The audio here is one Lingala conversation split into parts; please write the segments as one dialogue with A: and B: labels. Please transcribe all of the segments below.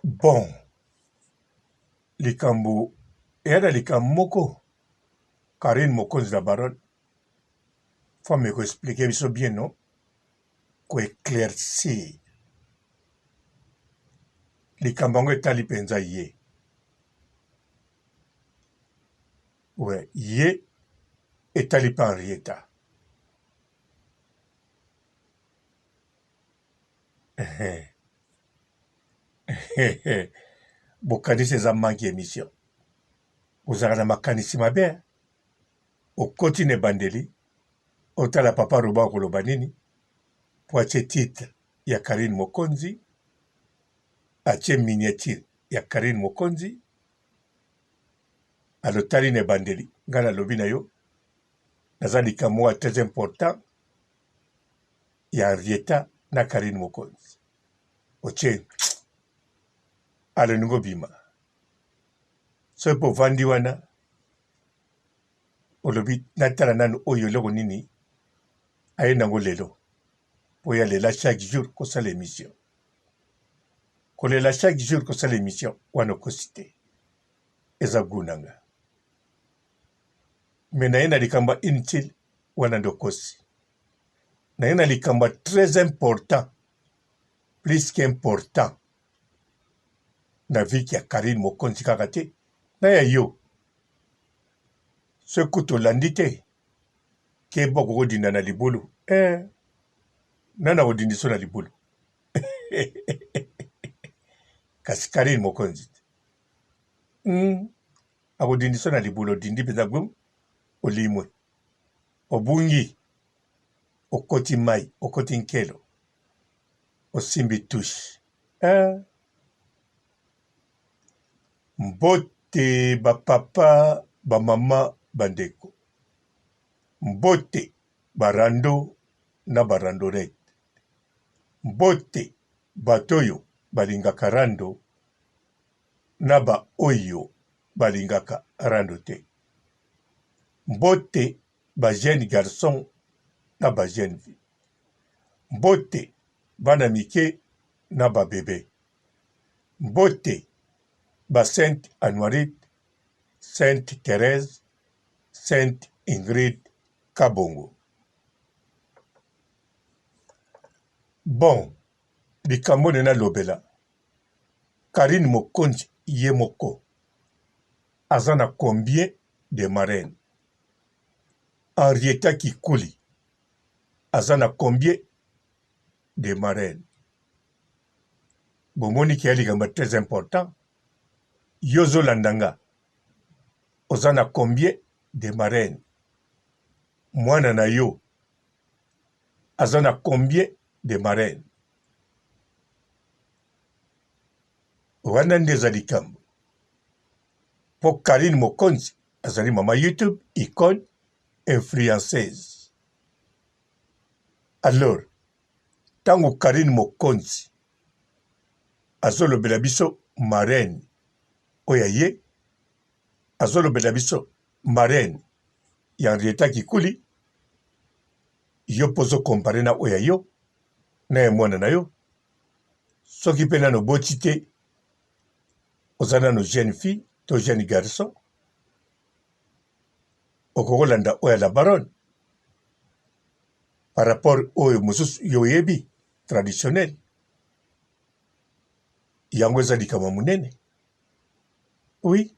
A: Bon, likambo era likambo moko Karine Mokonzi na Baron faut me expliquer biso bien non ko éclaircir likambo yango etali mpenza ye ouais ye etali mpe Henrietta bokanisi eza manki émission ozalaka na makanisi mabe okoti na ebandeli otala papa roba koloba nini po atie titre ya Karine Mokonzi atie miniature ya Karine Mokonzi alotali na ebandeli ngai nalobi na yo naza likambo ya très important ya Henrietta na Karine Mokonzi otie aloningo bima soki mpo ovandi wana olobi natala nanu oyo eloko nini aye nango lelo mpo ya lela chaque jour kosala émission kolela chaque jour kosala émission wana okosi te eza gu na nga me naye na likambo ya inutile wana nde okosi naye na likambo ya très important plus qu'important na viki ya Karine Mokonzi kaka te na ya yo soki kutu olandi te keba kokodinda na libulu nani akodindi so na libulu kasi Karine Mokonzi akodindi so na libulu odindi mpenza gwem olimwe obungi okoti mai okoti nkelo osimbi tushe mbote bapapa bamama bandeko mbote barando na barandorete mbote bato oyo balingaka rando na baoyo balingaka rando te mbote bajeune garçon na bajeune fille mbote bana mike na babebe mbote basainte Anuarite sainte Thérèse sainte Ingrid Kabongo bon likambo nde nalobela Karine Mokonzi ye moko aza na combien de marraines Henrietta Kikuli aza na combien de marraines bomoni ki ya likambo très important yo ozolanda nga oza na combien de marraines mwana na yo aza na combien de marraines wana nde eza likambo mpo Karine Mokonzi azali mama YouTube icône influenceuse alors ntango Karine Mokonzi azolobela biso marraine oyo ye azolobela biso marraine ya Henrietta Kikuli yo mpo ozokompare na oyo yo na ye mwana na yo soki mpe nano oboti te oza nano jeune fille to jeune garçon okokolanda oyo la baronne par rapport oyo mosusu yo oyebi traditionnel yango eza likambo monene oui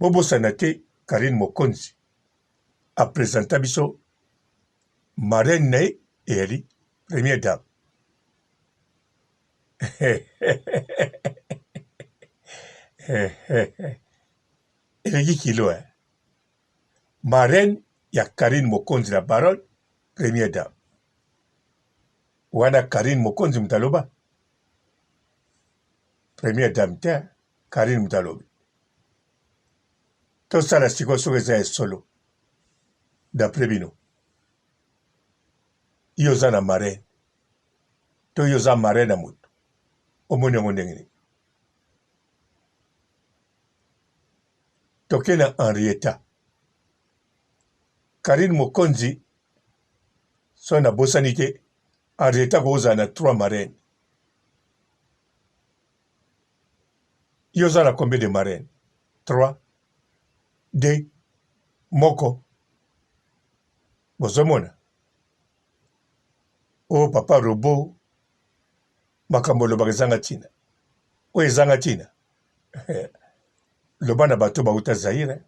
A: bobosana te Karine Mokonzi apresenta biso marraine na ye eyali première dame eleki kilo marraine ya Karine Mokonzi na baronne première dame wana Karine Mokonzi mutaloba première dame te Karine mutalobi tosala sikoyo soki eza esolo d'après bino yo oza na marraine to yo oza marraine na moto omoni yango ndenge nini toke na Henrietta Karine Mokonzi so nabosani te Henrietta koza na 3 marraines. Yoza na combien de marraines? 3, 2, moko. Bozomona. O papa Robo makambo lobaka ezanga ntina. Oyo ezanga ntina. Loba na bato bauta Zaire.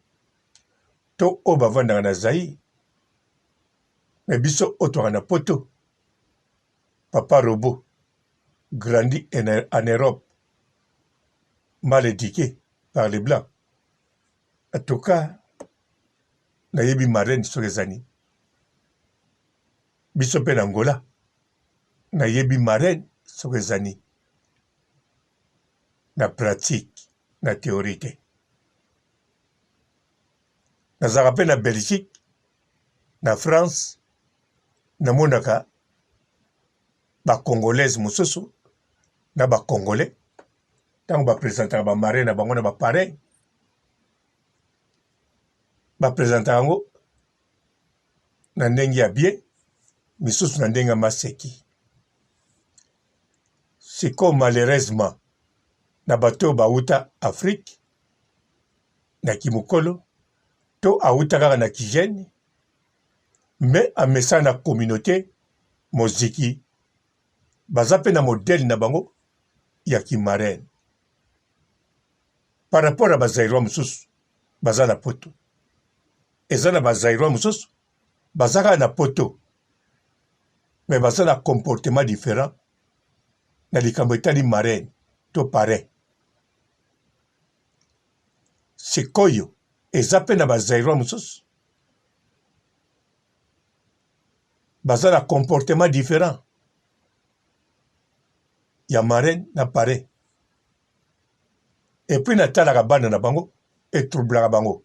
A: To oyo bavandaka na Zaire. Mais biso otwaka na poto. Papa Robo grandi en Europe, mal éduqué par les Blancs. En tout cas, nayebi marraine soki ezani. Biso mpe na Angola, nayebi marraine soki ezani. Na pratique, na théorie te. Nazalaka mpe na Belgique, na France, namonaka ba-Congolaise mosusu, na ba-Congolais, ntango bapresentaka ba-marraine na bango na ba-parrain, bapresentaka yango na ndenge ya bien, misusu na ndenge ya maseki. Sikoyo malheureusement, na bato oyo bauta Afrique, na kimokolo, to auta kaka na kigeni, me amesana na communauté moziki, baza mpe na modèle na bango ya kimarraine. Par rapport à bazairwa mosusu, baza na poto. Eza na bazairwa mosusu, baza kaka na poto. Mais baza na comportement différent na likambo etali marraine to parrain. Sikoyo eza mpe na bazairwa mosusu, baza na comportement différent ya marraine na parrain. Et puis natalaka bana na bango etroublaka bango.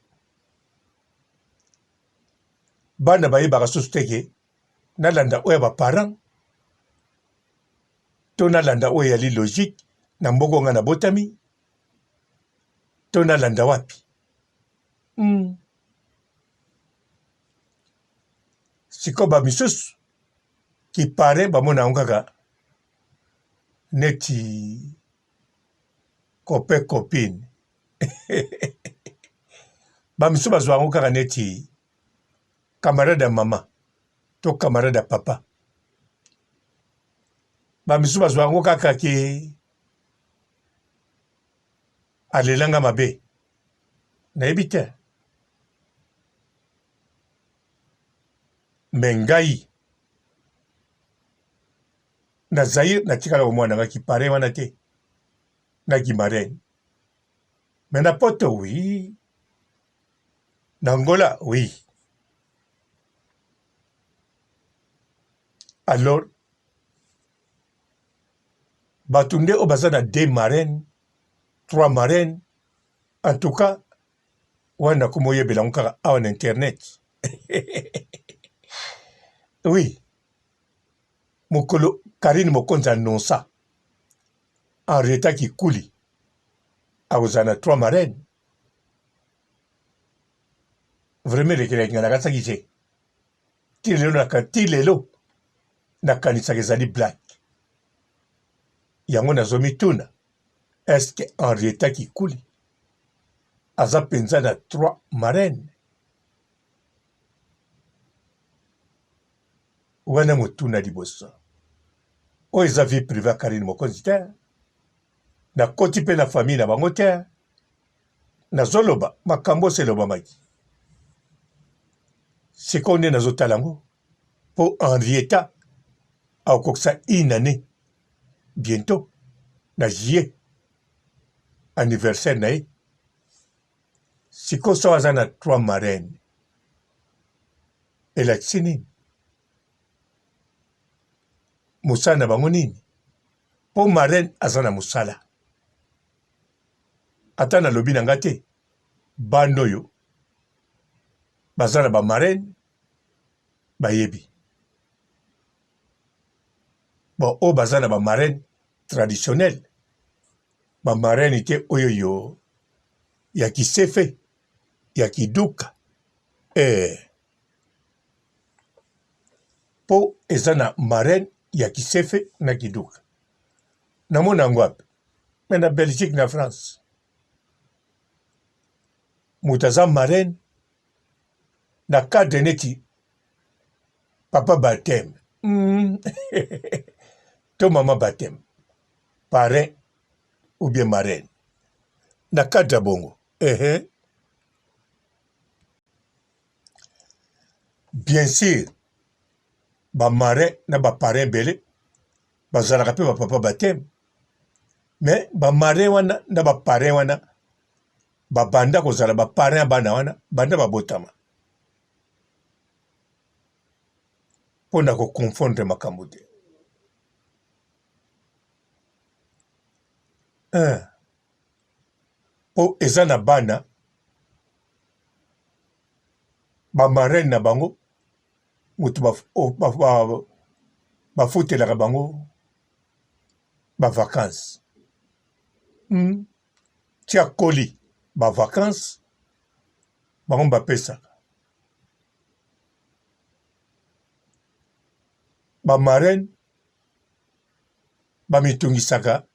A: Bana bayebaka susu teke nalanda oyo ya baparent to nalanda oyo yali logique na mboko nga na botami to nalanda wapi. Siko bamisusu ki parrain bamona yango kaka neti copain copine. Bamisusu bazwa yango kaka neti camarade ya mama to camarade ya papa. Bamisusu bazwa yango kaka ki alelanga mabe. Nayebi te. Me ngai na Zaire natikala omwana nga ki parrain wana te na ki marraine. Mais na poto oui. Na Angola oui. Alors batunde o baza na 2 marraines, 3 marraines. En tout cas, wana kumoyebela ngo kaka awa na internet. Oui. Mokolo Karine Mokonza annonça Henrietta Kikuli akozala na 3 marraines. Vraiment lekelaki nga nakasaki te. Ti lelo nakanisaka ezali black. Yango nazomituna. Est-ce que Henrietta Kikuli aza penza na 3 marraines? Wana motuna liboso. Oyo eza vie privée Karine Mokonzi te. Nakoti mpe na famille na bango te. Nazoloba makambo selobamaki. Sikoyo nde nazotala yango mpo Henrietta akokisa 1 année bientôt na juillet anniversaire na ye. Sikoyo so aza na 3 marraines elakisi nini? Mosala na bango nini? Mpo marraine aza na mosala. Ata nalobi na nga te bando oyo baza na bamarraine bayebi. Bon, oyo baza na bamarraine traditionnel, bamarraine te oyo yo ya kisefe ya kiduka. Po eza na marraine ya kisefe na kiduka namona yango ape me na Belgique na France moto aza marraine na cadre neti papa baptême to mama baptême parrain ou bien marraine na cadre ya bongo bien sûr bamarin na baparrain ebele bazalaka mpe bapapa baptême me bamarin wana na baparrain wana babanda kozala baparrain ya bana wana banda babotama mpo na koconfondre makambo te mpo eza na bana bamarraine na bango moto bafutelaka bango bavacance tia koli bavacance bango bapesaka bamarraine bamitungisaka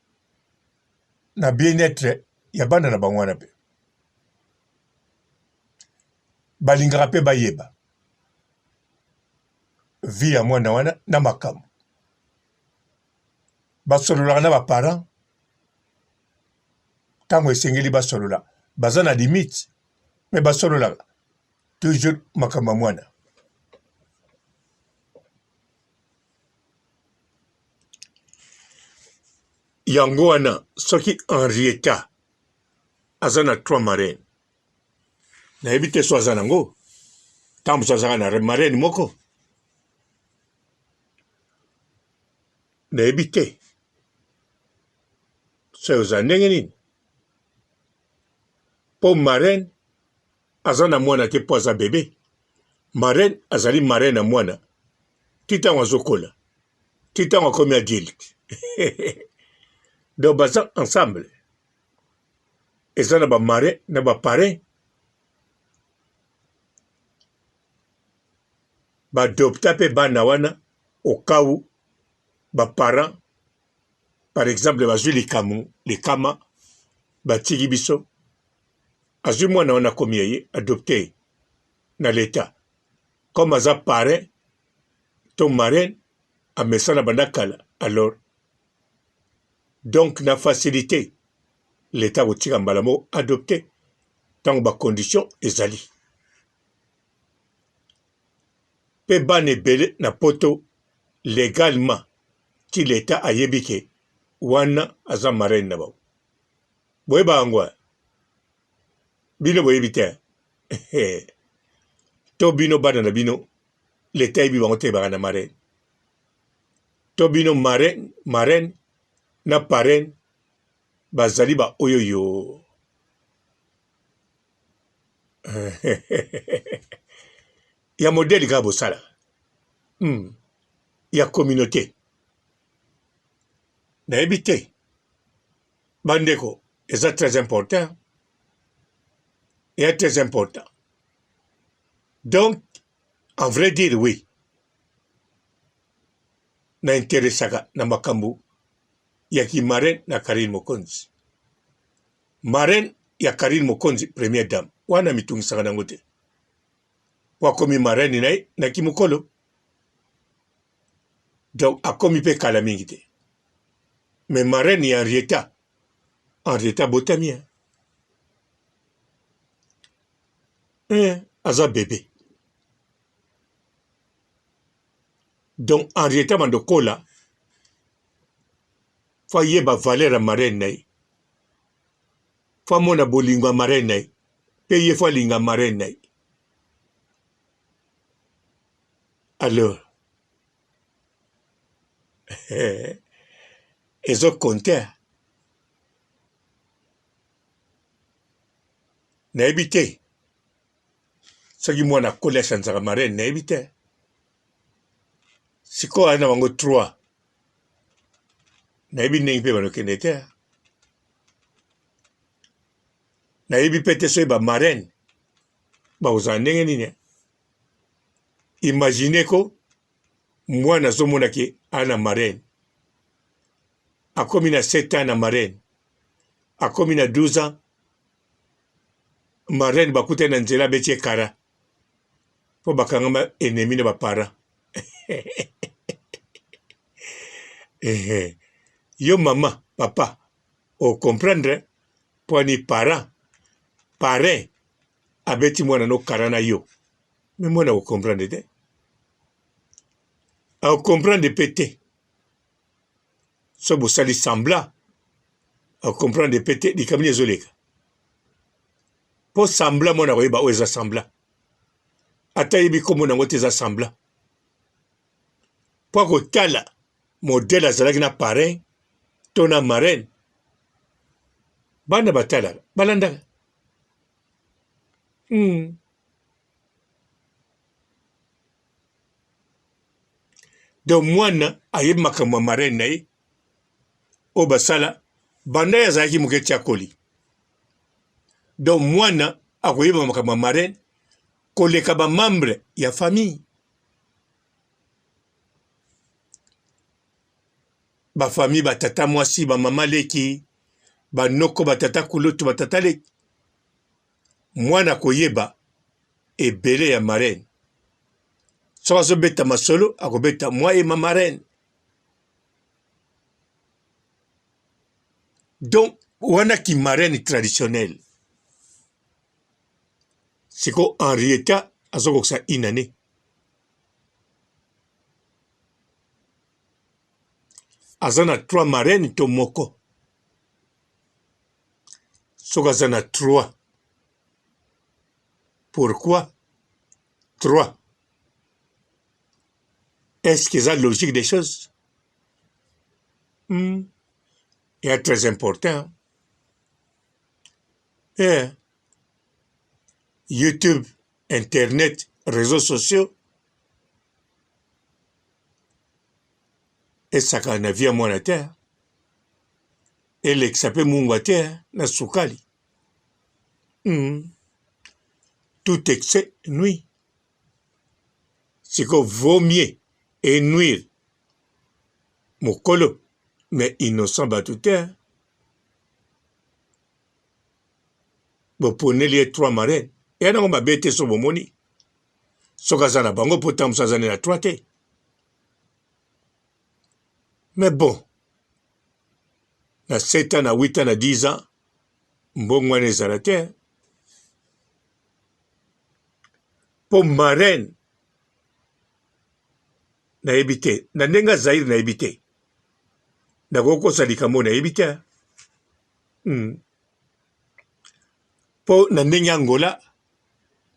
A: na bien-être ya bana na bango wana mpe balingaka mpe bayeba vi ya mwana wana na makambo basololaka na baparent ntango esengeli basolola baza na limite me basololaka toujours makambo ya mwana yango wana soki Henrietta aza na 3 marraine nayebi te so aza nango ntango mosu azaka na marraine moko nayebi te so oza ndenge nini mpo marraine aza na mwana te mpo aza bebe marraine azali marraine na mwana ti ntango azokola ti ntango akomi adulte donc baza ensemble eza na bamarraine na baparrain baadopta mpe bana wana okau baparent par exemple bazwi likama batiki biso azwi mwana wana akomi ye adopte na leta comme aza parrain to marraine amesana banda kala alors donc na facilité leta kotika mbala moko adopte ntango bacondition ezali mpe bana ebele na poto légalement ti leta ayebi ke wana aza marraine na bango boyeba yango bino boyebi te to bino bana na bino leta yebi bango te baka na marraine to bino marraine na parraine bazali ba oyoyo ya modèle kaka bosala ya communauté nayebi te bandeko eza très important et très important donc en vrai dire oui na interesaka na makambo ya kimarraine na Karine Mokonzi marraine ya Karine Mokonzi première dame wana mitungisaka nango te po akomi marraine na ye na kimokolo donc akomi mpe kala mingi te mais marraine ya Henrietta botami aza bébé donc Henrietta mandokola fo ayeba valeur ya marraine na ye fo amona bolingo ya marraine na ye mpe ye fo alinga marraine na ye alors ezokonte nayebi te soki mwana akoli asanzaka marraine nayebi te sikoyo ali na bango 3 nayebi ndenge mpe banokende te nayebi mpe te soki bamarraine bakozala ndenge nini imagine ko mwana azomonaki ana marraine akomi na 7 ans na marraine akomi na 12 ans marraine bakutani na nzela abeti ekara mpo bakangama ennemi na baparent yo mama papa ocomprendre mpo ani parrain abeti mwana no kara na yo me mwana ocomprendre te aocomprendre mpe te so bosali sembla aocomprendre mpe te likambo ezoleka mpo sembla mwana koyeba oyo eza sembla ata yebi kombo nango te eza sembla mpo akotala modele azalaki na parrain to na marraine bana batalaka balandaka donc mwana ayebi makambo ya marraine na ye oyo basala banda ye azalaki moke tiakoli donc mwana akoyeba makambo ya marraine koleka bamembre ya famille bafamille batata mwasi bamama leki banoko batata kulutu batata leki mwana koyeba ebele ya marraine soki azobeta masolo akobeta mwa ye ma marraine donc wana ki marraine traditionnelle siko Henrietta azokokisa une année aza na 3 marraine to moko soki aza na 3 pourquoi 3 est-ce que c'est logique des choses et très important YouTube, Internet, réseaux sociaux esaka na via mwana te elekisa mpe mungu te na sukali tout excès nuit siko vaut mieux et nuire mokolo mais innocent bato te boponeli ye 3 marraine eya nango mabe te so bomoni soki aza na bango mpo tambuso azani na 3 te mais bon na 7 ans na 8 ans na 10 ans mbongo wana ezala te mpo marraine nayebi te na ndenge azairi nayebi te nakokosa likambo nayebi te mpo na ndenge Angola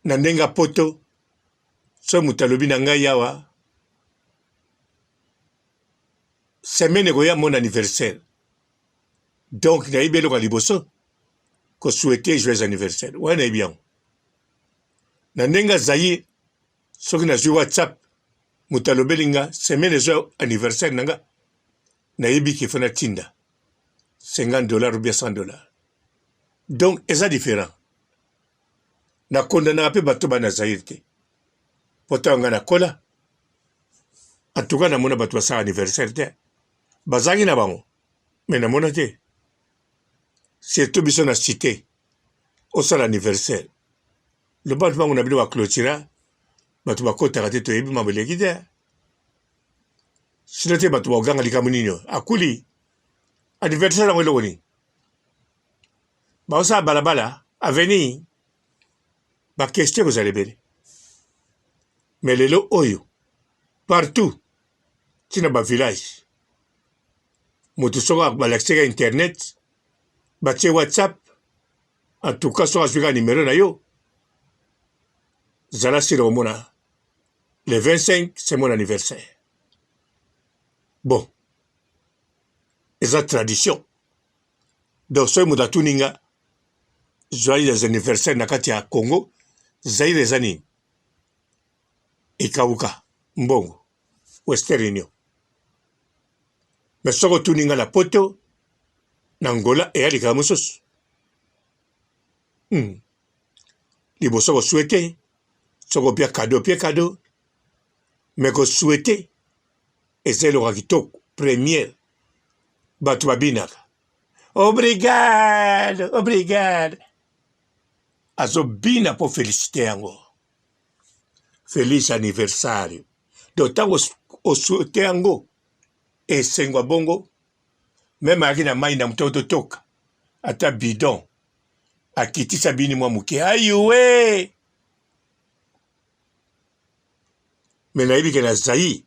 A: na ndenge apoto so moto alobi na ngai awa semaine koya mon anniversaire donc nayebi eloko ya liboso kosouhaite joyeux anniversaire wana nayebi yango na ndenge azali soki nazwi whatsapp moto alobeli nga semaine ezo anniversaire na nga nayebi kifo natinda $50 ou bien $100 donc eza différent nakondanaka mpe bato bana zaire te mpo ntango nga nakola antuka namona bato basala anniversaire te bazangi na bango me namona te surtout biso na cité osala anniversaire loba bango na bino baclotira bato bakotaka te toyebi mambo eleki te sino te bato bakoganga likambo nini akuli anniversaire yango eloko nini baosala balabala aveni bakestion kozala ebele me lelo oyo partout ntina bavillage moto soko balakisaka internet batie whatsapp en tout cas soki azwika numero na yo zala sila omona le 25 c'est mon anniversaire bon eza tradition donc soki moto atuni nga joyeux anniversaire na kati ya Congo zaire eza nini ekauka mbongo Western Union mais soki otuni nga na poto na Angola eya likambo mosusu liboso kosouhaite soki opia kado mais kosouhaite eza eloko kitoko première bato babinaka obrigado obrigado azobina mpo félicité yango felice anniversaire donc ntango osute yango esengwa bongo meme ayaki na mai na moto totoka ata bidon akitisa bini mwa moke ayuwe me nayebi ke na Zaïre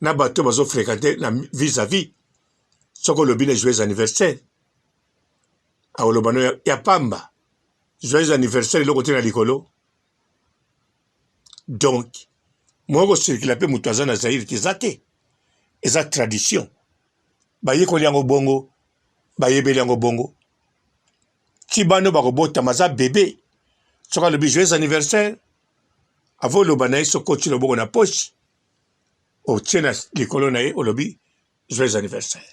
A: na bato bazofréquente na vis-à-vis soko olobi na joyeux anniversaire aoloba no ya pamba joyeux anniversaire eloko te na likolo donc moko circula mpe moto aza na Zaïre te eza te eza tradition bayekoli yango bongo bayebeli yango bongo ti bano bakobotama aza bebe soki alobi joyeux anniversaire avo oloba na ye soki otie loboko na poche otie na likolo na ye olobi joyeux anniversaire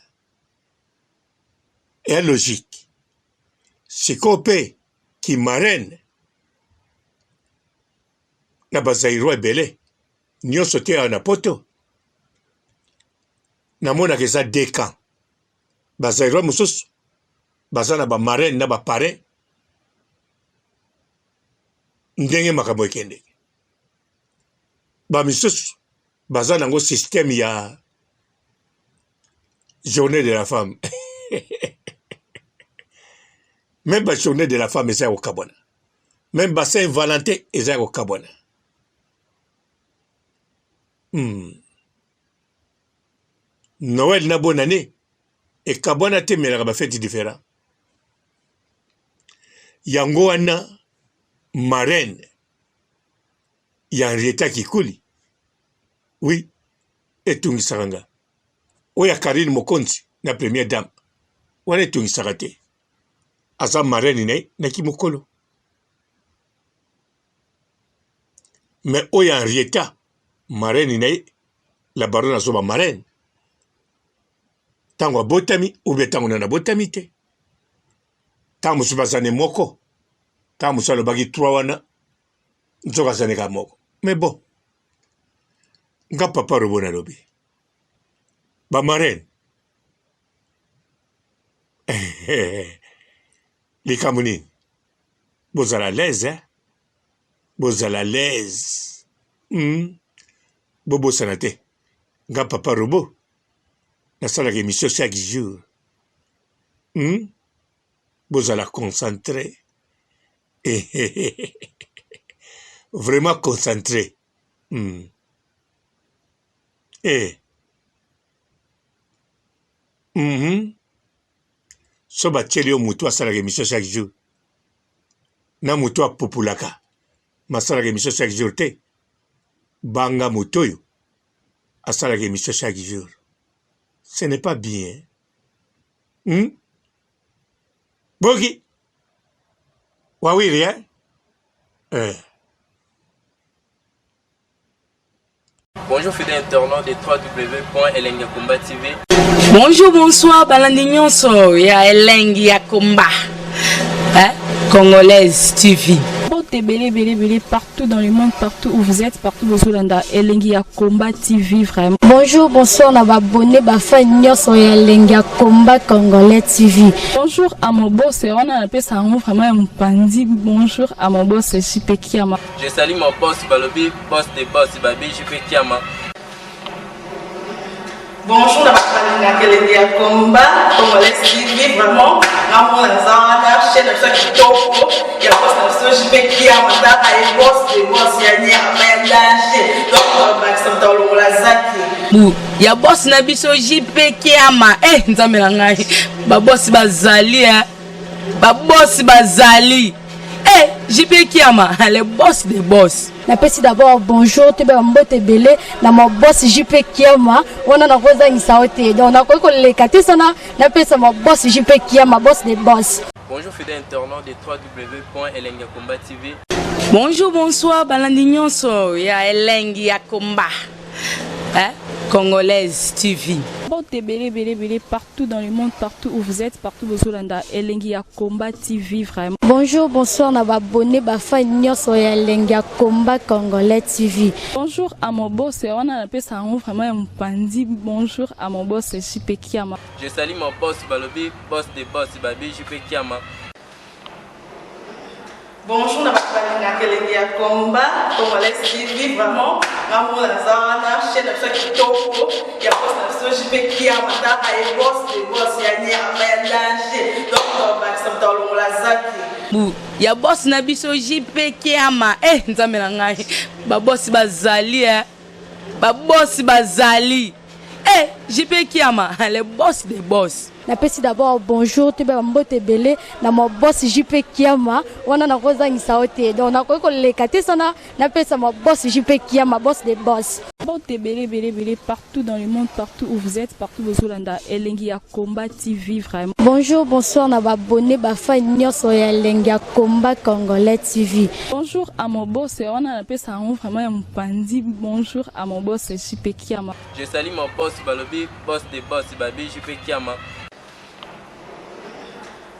A: eya logique sikoyo mpe kimarene na bazairo ebele nyonso te awa na poto namonaka eza deux camps bazairo mosusu baza na bamarene na bapare ndenge makambo ekendeke bamisusu baza nango système ya journée de la femme même ba journée de la femme eza ya kokabwana même ba Saint Valentin eza ya kokabwana Noël na bonne année ekabwana te melaka bafeti différent yango wana marraine ya Henrietta Kikuli oui etungisaka nga oyo ya Karine Mokonzi na première dame wana etungisaka te aza marraine na ye na kimokolo mais oyo ya Henrietta marraine na ye la baronne azoba marraine tango abotami oubien tango nana abotami te tango mosusu bazane moko tango mosusu alobaki 3 wana nzoka azaneka moko mais bon nga papa robo nalobi bamarraine likambo nini bozala l'aise bozala l'aise bobosana te nga papa robo nasalaka émission chaque jour bozala concentré vraiment concentré so batieli yo motu asalaka émission chaque jour na motu apopulaka masalaka émission chaque jour te banga motu oyo asalaka émission chaque jour ce n'est pas bien boki wawiri
B: Bonjour fidèles internautes de www.elengiakomba TV.
C: Bonjour, bonsoir, balandi nyonso ya Elengi ya Komba. Congolaise TV.
D: Belé, partout dans le monde, partout où vous êtes, partout où vous êtes, Elengi ya Komba TV, vraiment.
E: Bonjour, bonsoir, on va abonner, fan nyonso ya Elengi ya Komba Congolais TV.
D: Bonjour à mon boss, on a appelé ça vraiment un pandi. Bonjour à mon boss, JP Kiama.
B: Je salue mon boss Balobi, boss des boss, Babi, JP Kiama.
F: Bonjour, la Elengi ya Komba Congolais TV, vraiment. Ramon Lazana, chaîne de chaque topo, il y a pas de JP Kiama, et boss des boss, il y a un danger. Donc, on va accepter le Lazaki.
C: Ya boss na biso JP Kiama nzambe na ngai ba boss bazali ba boss bazali JP Kiama le boss des boss.
E: Napesi d'abord bonjour te ba mbote belé na mo boss JP Kiama wana na koza ngisaote donc na ko lekate sana napesa mo boss JP Kiama boss des boss.
B: Bonjour fidèles internautes de www.elengiakomba TV.
C: Bonjour bonsoir balandi nyonso ya Elengi ya Komba. Congolaise TV.
D: Belé, partout dans le monde, partout où vous êtes, partout où vous êtes, Elengi à Combat TV, vraiment.
E: Bonjour, bonsoir, na abonné, bafa nyoso ya Elengi à Combat Congolais TV.
D: Bonjour à mon boss, on a appelé ça vraiment un pandi. Bonjour à mon boss, JP Kiama.
B: Je salue mon boss Balobi, boss des boss, Babi JP Kiama.
F: Bonjour, na bafalinga Elengi à Combat Congolais TV, vraiment. Ngamo na zana chaîne na kitoko ya boss na JP Kiama ta ay boss des boss ya nyama ya danger. Donc ba samta longola zaki.
C: Ya boss na biso JP Kiama. Nzambe na ngai. Ba boss bazali Ba boss bazali. JP Kiama, le boss des boss.
E: Napesi d'abord bonjour te ba mbote belé na mo boss JP Kiama wana na kozangisa ote donc na ko lekate sana napesa mo boss JP Kiama boss des boss.
D: Belé, partout dans le monde, partout où vous êtes, partout où vous êtes, Elengi à Combat TV, vraiment.
E: Bonjour, bonsoir, na abonné, bafa nyoso ya Elengi à Combat Congolais TV.
D: Bonjour à mon boss, on a appelé ça vraiment un pandi. Bonjour à mon boss, JP Kiama.
B: Je salue mon boss Balobi, boss des boss, Babi JP Kiama.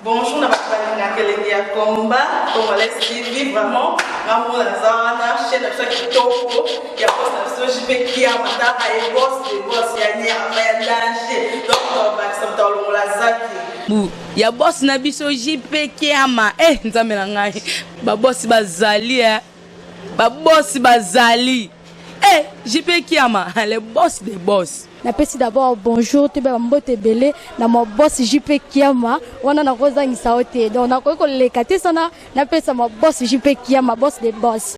F: Bonjour, na bafalinga Elengi à Combat Congolais TV, vraiment. Ngamo na zana chaîne na kitoko ya boss na JP Kiama ta ay boss des boss ya nyama ya danger. Donc ba samta longola zaki.
C: Ya boss na biso JP Kiama. Nzambe na ngai. Ba boss bazali Ba boss bazali. JP Kiama, le boss des boss.
E: Napesi d'abord bonjour te ba mbote belé na mo boss JP Kiama wana na kozangisa ote donc na ko lekate sana napesa mo boss JP Kiama boss des boss.